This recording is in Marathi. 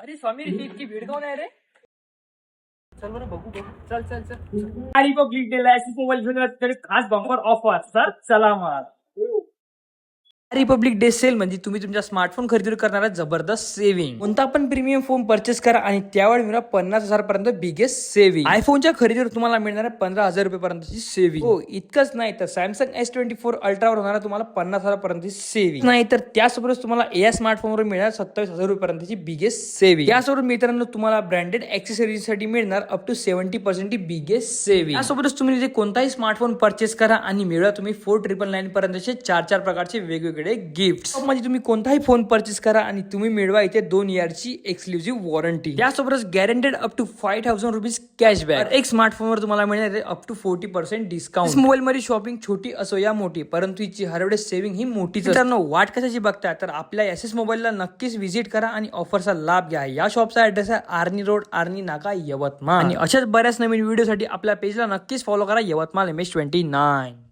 अरे स्वामी ही इतकी भीड कोण आहे रे? चल बरं बघू बघू. चल चल चल. आणि पब्लिक डेला मोबाईल घेऊन तरी खास बंपर ऑफर सर चला मग. रिपब्लिक डे सेल म्हणजे तुम्ही तुमच्या स्मार्टफोन खरेदी करणारा जबरदस्त सेव्हिंग. कोणता पण प्रीमियम फोन परचेस करा आणि त्यावेळी मिळा 50,000 पर्यंत बिगेस्ट सेव्हिंग. आयफोनच्या खरेदीवर तुम्हाला मिळणार 15,000 रुपये पर्यंतची सेव्हिंग. हो इतकंच नाही तर सॅमसंग S24 अल्ट्रावर होणार तुम्हाला 50,000 पर्यंतची सेव्हिंग. नाही तर त्यासोबतच तुम्हाला या स्मार्टफोनवर मिळणार 27,000 रुपये पर्यंतची बिगेस्ट सेव्हिंग. त्यासोबत मित्रांनो तुम्हाला ब्रँडेड ऍक्सेसरीज साठी मिळणार अप टू 70% बिगेस्ट सेव्हिंग. त्यासोबतच तुम्ही जे कोणताही स्मार्टफोन परचेस करा आणि मिळवा तुम्ही 4,999 पर्यंतचे 4 प्रकारचे वेगवेगळे गिफ्ट. म्हणजे तुम्ही कोणताही फोन परचेस करा आणि तुम्ही मिळवा इथे 2 इयरची एक्सक्लुझिव्ह वॉरंटी. त्यासोबतच guaranteed up to 5,000 rupees cashback. एक स्मार्टफोनवर तुम्हाला मिळणार अप टू 40% डिस्काउंट. मोबाईल मध्ये शॉपिंग छोटी असो या मोठी परंतु हिची हर वेळेस सेव्हिंग ही मोठीच. मित्रांनो वाट कशाची बघता तर आपल्या एसएस मोबाईलला नक्कीच व्हिजिट करा आणि ऑफरचा लाभ घ्या. या शॉपचा ऍड्रेस आहे आर्नी रोड आर्नी नाका यवतमाळ. आणि अशाच बऱ्याच नवीन व्हिडिओसाठी आपल्या पेजला नक्कीच फॉलो करा यवतमाळ MS29.